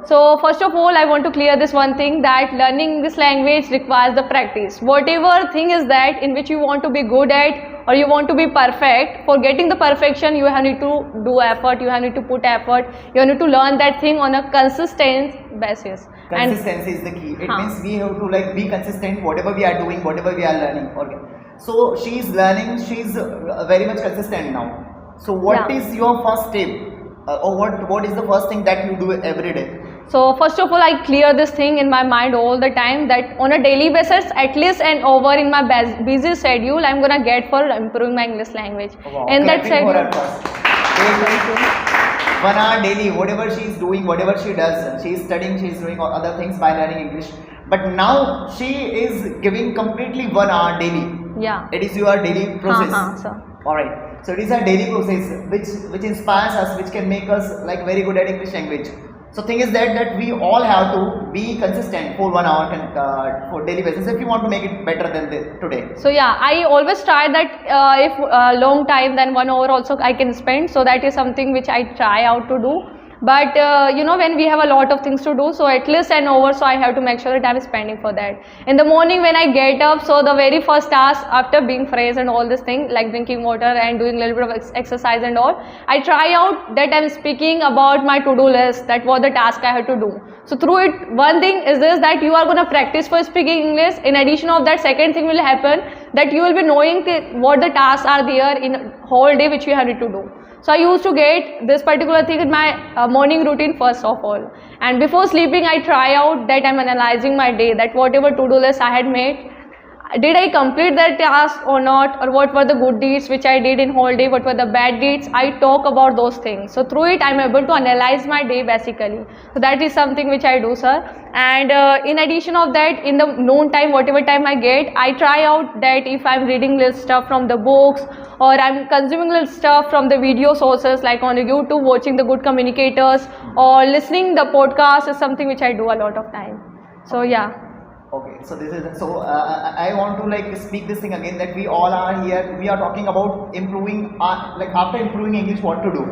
So first of all, I want to clear this one thing, that learning this language requires the practice. Whatever thing is that in which you want to be good at or you want to be perfect, for getting the perfection you have need to do effort, you have need to put effort, you need to learn that thing on a consistent basis. Consistency is the key. It means we have to like be consistent whatever we are doing, whatever we are learning. Okay. So she is learning, she is very much consistent now. So what is your first step, or what is the first thing that you do every day? So first of all, I clear this thing in my mind all the time, that on a daily basis, at least an hour in my busy schedule, I'm gonna get for improving my English language. Wow. And that schedule. 1 hour daily, whatever she is doing, whatever she does, she is studying, she is doing other things by learning English. But now she is giving completely 1 hour daily. Yeah. It is your daily process. Sir. Alright. So it is a daily process which inspires us, which can make us like very good at English language. So thing is that we all have to be consistent for 1 hour for daily basis if you want to make it better than today. So yeah, I always try that if long time than 1 hour also I can spend. So that is something which I try out to do. But you know, when we have a lot of things to do, so at least an hour, so I have to make sure that I am spending for that. In the morning when I get up, so the very first task after being fresh and all this thing, like drinking water and doing a little bit of exercise and all, I try out that I am speaking about my to-do list, that what the task I have to do. So through it, one thing is this, that you are going to practice for speaking English. In addition of that, second thing will happen, that you will be knowing what the tasks are there in whole day which you have to do. So I used to get this particular thing in my morning routine first of all, and before sleeping I try out that I'm analyzing my day, that whatever to-do list I had made, did I complete that task or not, or what were the good deeds which I did in whole day, what were the bad deeds. I talk about those things. So through it I'm able to analyze my day basically. So that is something which I do, sir. And in addition of that, in the noon time, whatever time I get, I try out that if I'm reading little stuff from the books, or I'm consuming little stuff from the video sources like on YouTube, watching the good communicators, or listening the podcast is something which I do a lot of time. So yeah. Okay, so this is I want to like speak this thing again, that we all are here, we are talking about improving like after improving English, what to do.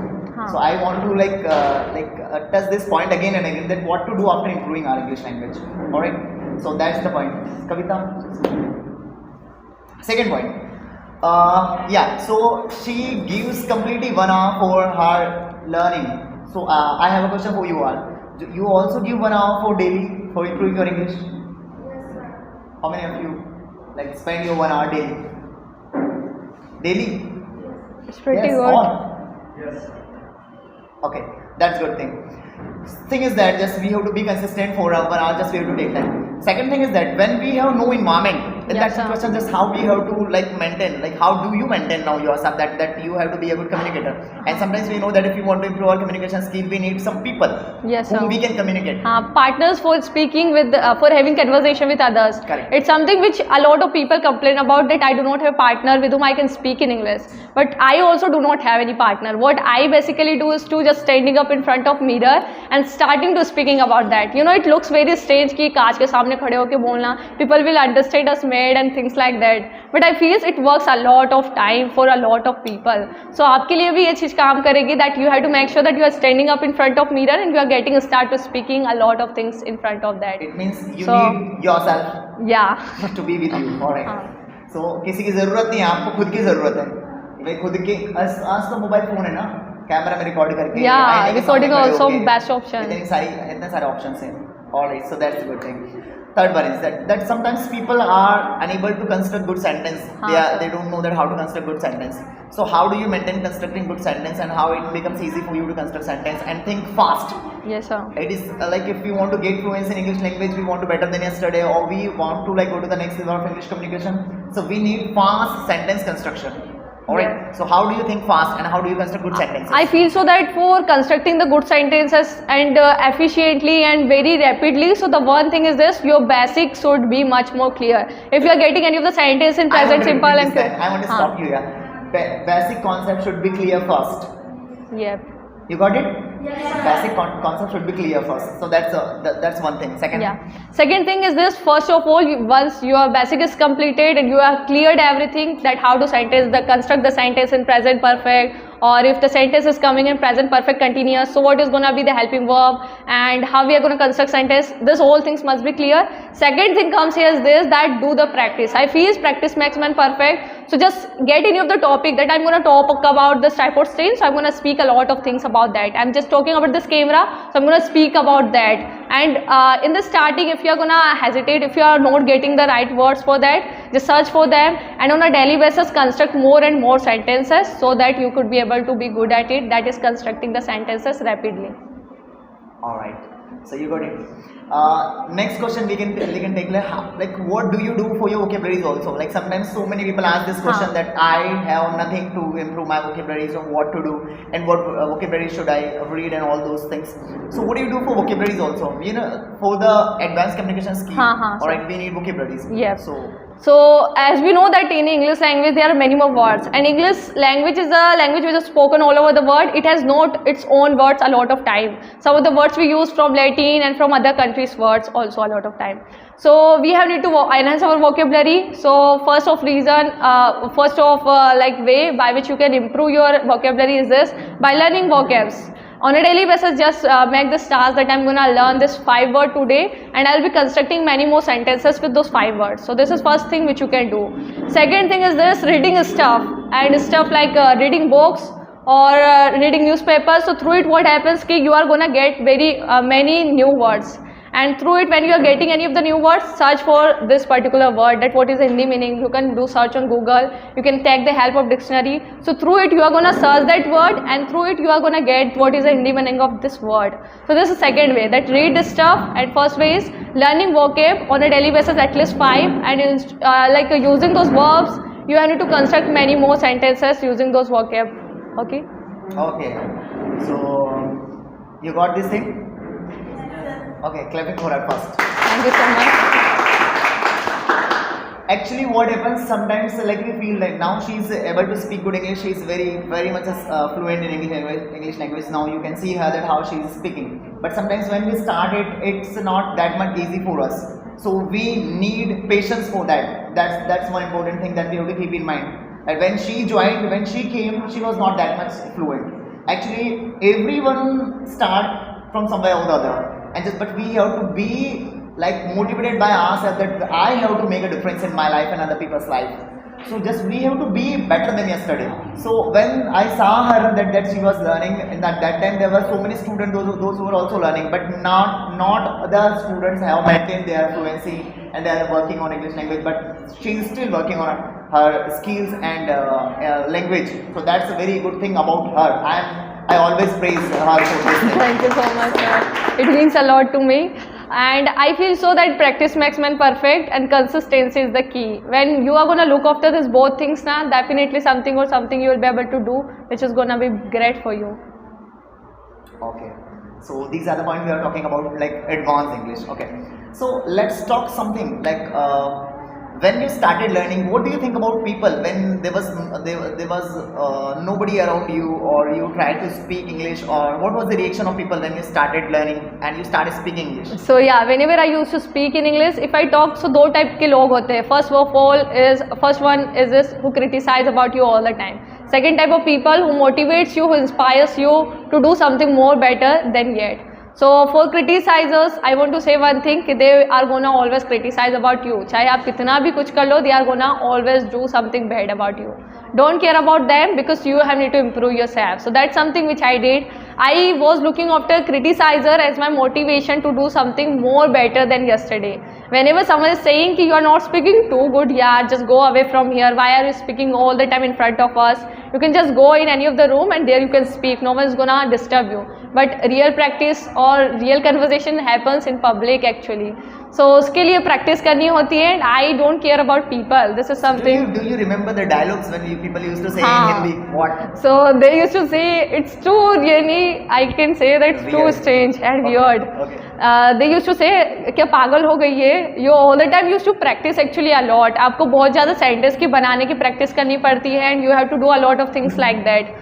So I want to like touch this point again and again, that what to do after improving our English language. Alright, so that's the point. Kavita, second point. Yeah, so she gives completely 1 hour for her learning. So I have a question for you all. You also give 1 hour for daily for improving your English? How many of you like spend your 1 hour daily? Daily? It's pretty good. All? Yes. Okay, that's good thing. Thing is that just we have to be consistent for 1 hour, just we have to take that. Second thing is that when we have no environment, in that situation, just how we have to like maintain, like how do you maintain now yourself that you have to be a good communicator. And sometimes we know that if we want to improve our communication skill, we need some people whom we can communicate. Partners for speaking with, for having conversation with others. Correct. It's something which a lot of people complain about, that I do not have a partner with whom I can speak in English. But I also do not have any partner. What I basically do is to just standing up in front of mirror and starting to speaking about that. You know, it looks very strange कि कांच के सामने खड़े होके बोलना. People will understand us mad and things like that. But I feel it works a lot of time for a lot of people. So आपके लिए भी ये चीज़ काम करेगी, that you have to make sure that you are standing up in front of mirror and you are getting start to speaking a lot of things in front of that. It means you need yourself. Yeah. To be with you. Alright. So किसी की ज़रूरत नहीं है, आपको खुद की ज़रूरत है. भाई खुद के आज तो मोबाइल फोन है ना, कैमरा में रिकॉर्ड करके. Yeah, recording also best option. इतने सारे options हैं. Alright, so that's a good thing. Third one is that sometimes people are unable to construct good sentence. They don't know that how to construct good sentence. So how do you maintain constructing good sentence, and how it becomes easy for you to construct sentence and think fast? Yes, sir. It is like if we want to get fluency in English language, we want to better than yesterday, or we want to like go to the next level of English communication. So we need fast sentence construction. Alright, so how do you think fast and how do you construct good sentences? I feel so that for constructing the good sentences and efficiently and very rapidly, so the one thing is this, your basics should be much more clear. If you are getting any of the sentence in present simple and I want to stop you here. Basic concept should be clear first. Yep. You got it? Yes. Basic concept should be clear first. So that's one thing. Second. Yeah. Second thing is this. First of all, once your basic is completed and you have cleared everything, that how to construct the sentence in present perfect, or if the sentence is coming in present perfect continuous, so what is going to be the helping verb and how we are going to construct sentence. This whole things must be clear. Second thing comes here is this, that do the practice. I feel practice makes man perfect. So just get any of the topic that I'm going to talk about this type of thing. So I'm going to speak a lot of things about that. I'm just talking about this camera, so I'm going to speak about that. And in the starting, if you are going to hesitate, if you are not getting the right words for that, just search for them and on a daily basis construct more and more sentences so that you could be able to be good at it, that is constructing the sentences rapidly. All right, so you got it. Next question we can take, like what do you do for your vocabularies also? Like sometimes so many people ask this question that I have nothing to improve my vocabularies, or what to do and what vocabulary should I read and all those things. So what do you do for vocabularies also? You know, for the advanced communication skill, all right, we need vocabularies. Yes. So as we know that in English language there are many more words, and English language is a language which is spoken all over the world. It has not its own words a lot of time. Some of the words we use from Latin and from other countries' words also a lot of time. So we have need to enhance our vocabulary. So first of way by which you can improve your vocabulary is this, by learning vocabs. On a daily basis, just make this task that I'm going to learn this 5 words today, and I'll be constructing many more sentences with those 5 words. So this is first thing which you can do. Second thing is this, reading stuff, and stuff like reading books or reading newspapers. So through it what happens is you are going to get very many new words. And through it, when you are getting any of the new words, search for this particular word, that what is the Hindi meaning. You can do search on Google, you can take the help of dictionary. So through it, you are going to search that word, and through it, you are going to get what is the Hindi meaning of this word. So this is the second way, that read this stuff. And first way is learning vocab on a daily basis, at least 5, and using those verbs, you have to construct many more sentences using those vocab. Okay? Okay. So you got this thing? Okay, clapping for her first. Thank you so much. Actually, what happens sometimes, like we feel like now she is able to speak good English. She is very much fluent in English language. Now you can see her that how she is speaking. But sometimes when we start it, it's not that much easy for us. So we need patience for that. That's one important thing that we have to keep in mind. And when she joined, when she came, she was not that much fluent. Actually, everyone start from somewhere or the other. But we have to be like motivated by ourselves that I have to make a difference in my life and other people's life. So just we have to be better than yesterday. So when I saw her that she was learning, and at that time there were so many students, those who were also learning, but not other students have maintained their fluency and they are working on English language, but she is still working on her skills and language. So that's a very good thing about her. I always praise her for this thing. Thank you so much, sir. It means a lot to me. And I feel so that practice makes man perfect, and consistency is the key. When you are going to look after this both things now, definitely something you will be able to do, which is going to be great for you. Okay. So these are the points we are talking about, like advanced English. Okay. So let's talk something like when you started learning, what do you think about people when there was nobody around you, or you tried to speak English, or what was the reaction of people when you started learning and you started speaking English? So yeah, whenever I used to speak in English, if I talk, so दो type के लोग होते हैं. First one is this who criticize about you all the time. Second type of people who motivates you, who inspires you to do something more better than yet. So for criticizers, I want to say one thing, कि they are gonna always criticize about you. चाहे आप कितना भी कुछ कर लो, they are gonna always do something bad about you. Don't care about them, because you have need to improve yourself. So that's something which I did. I was looking after criticizer as my motivation to do something more better than yesterday. Whenever someone is saying कि you are not speaking too good, yeah, just go away from here. Why are you speaking all the time in front of us? You can just go in any of the room and there you can speak. No one is gonna disturb you. But real practice or real conversation happens in public actually. So उसके लिए practice करनी होती है. And I don't care about people. This is something. Do you remember the dialogues when people used to say in Hindi? What? So they used to say, it's too really, I can say that it's too strange and weird. Okay. They used to say क्या पागल हो गई है. You all the time used to practice actually a lot. आपको बहुत ज़्यादा sentence की बनाने की practice करनी पड़ती है, and you have to do a lot of things like that.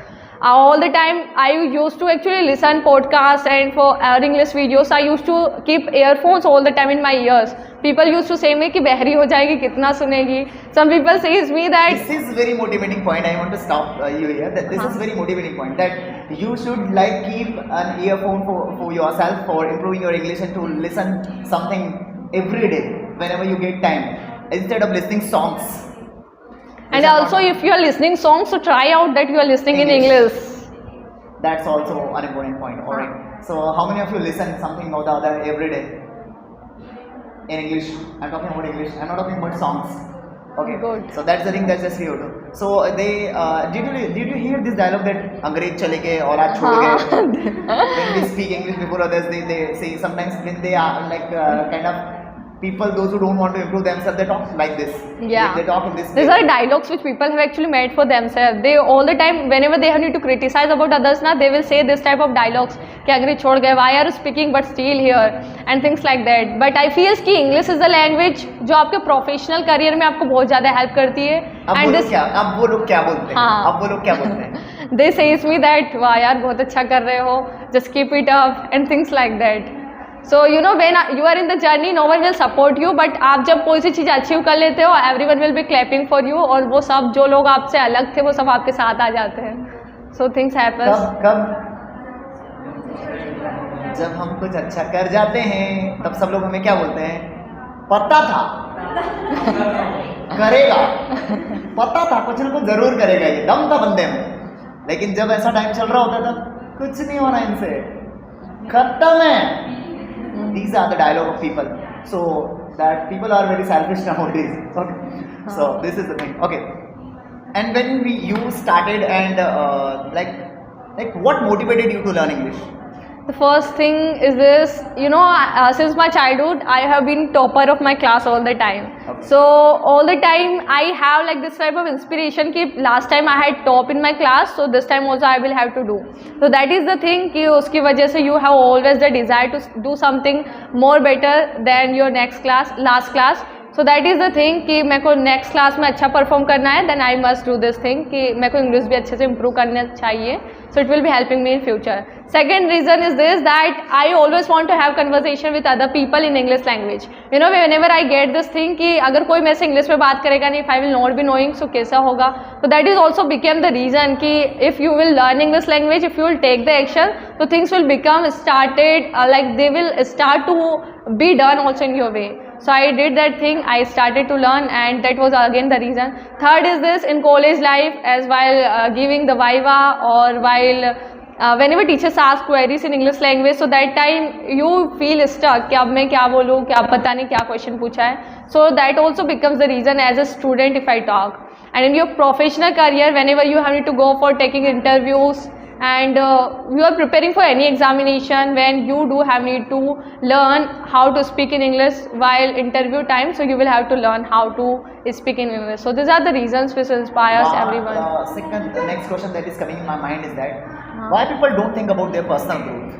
All the time I used to actually listen podcasts, and for English videos I used to keep earphones all the time in my ears. people used to say me कि बहरी हो जाएगी कितना सुनेगी. Some people says me that This is very motivating point. I want to stop you here. That this is very motivating point. That you should like keep an earphone for yourself for improving your English and to listen something every day whenever you get time instead of listening songs. and Is that also not- if you are listening songs, so try out that you are listening in English. English. That's also an important point. Alright. So how many of you listen something or the other every day in English? I'm talking about English. I'm not talking about songs. Okay. Good. So that's the thing that's just here too. So they did you hear this dialogue that अंग्रेज चले गए और आज छोड़ गए? When we speak English before others, they say sometimes when they are like kind of people, those who don't want to improve themselves, they talk like this. Yeah. They talk in this These way. are dialogues which people have actually made for themselves. They all the time, whenever they need to criticize about others, na, they will say this type of dialogues. कि अंग्रेज छोड़ गए, why are you speaking but still here, and things like that. But I feel कि English is the language जो आपके professional career में आपको बहुत ज़्यादा help करती है. अब And वो this लोग क्या अब वो लोग क्या बोलते हैं? हाँ. अब वो लोग क्या बोलते हैं? they says me that वाह यार बहुत अच्छा कर रहे हो, just keep it up and things like that. So you know when you are in the journey, no one will support you, but आप जब कोई सी चीज़ अचीव कर लेते हो, everyone will be clapping for you, और वो सब जो लोग आपसे अलग थे वो सब आपके साथ आ जाते हैं. So things happen. कब जब हम कुछ अच्छा कर जाते हैं तब सब लोग हमें क्या बोलते हैं? पता था करेगा, पता था कुछ ना कुछ जरूर करेगा, ये दम था बंदे में. लेकिन जब ऐसा टाइम चल रहा होता था, कुछ नहीं होना इनसे, खत्म है. These are the dialogue of people. So that people are very selfish nowadays. Okay. So this is the thing. Okay. And when you started and like what motivated you to learn English? The first thing is this, you know, since my childhood, I have been topper of my class all the time. Okay. So all the time I have like this type of inspiration कि last time I had top in my class, so this time also I will have to do. So that is the thing कि उसकी वजह से you have always the desire to do something more better than your last class. So that is the thing कि मेरे को next class में अच्छा perform करना है, then I must do this thing कि मेरे को English भी अच्छे से improve करना चाहिए. So it will be helping me in future. Second reason is this, that I always want to have conversation with other people in English language. You know, whenever I get this thing कि अगर कोई मेरे से English में बात करेगा नहीं, if I will not be knowing, so कैसा होगा? So that is also became the reason कि if you will learn English language, if you will take the action, so things will become started, like they will start to be done also in your way. So I did that thing, I started to learn, and that was again the reason. Third is this, in college life, as while giving the viva or while whenever teachers ask queries in English language, so that time you feel stuck कि अब मैं क्या बोलूँ, क्या पता नहीं क्या question पूछा है. So that also becomes the reason as a student if I talk. And in your professional career, whenever you have to go for taking interviews, and you are preparing for any examination, when you do have need to learn how to speak in English while interview time, so you will have to learn how to speak in English. So these are the reasons which inspires everyone. The next question that is coming in my mind is that why people don't think about their personal growth?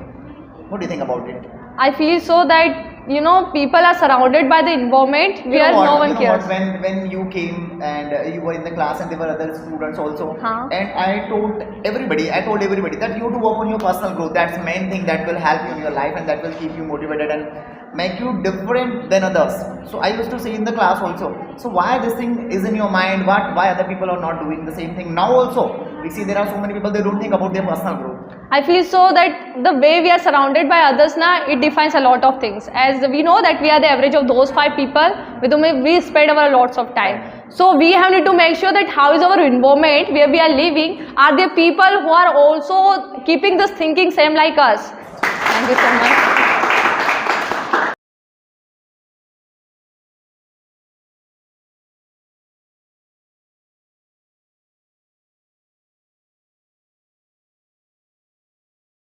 What do you think about it? I feel so that, you know, people are surrounded by the environment You where know what? no one You know cares. what? When you came and you were in the class and there were other students also, Huh. and I told everybody that you have to work on your personal growth. That's the main thing that will help you in your life and that will keep you motivated and make you different than others. So I used to say in the class also. So why this thing is in your mind? Why other people are not doing the same thing now also? We see there are so many people, they don't think about their personal growth. I feel so that the way we are surrounded by others now, it defines a lot of things. As we know that we are the average of those 5 people with whom we spend our lots of time. So we have to make sure that how is our environment where we are living, are there people who are also keeping this thinking same like us. Thank you so much.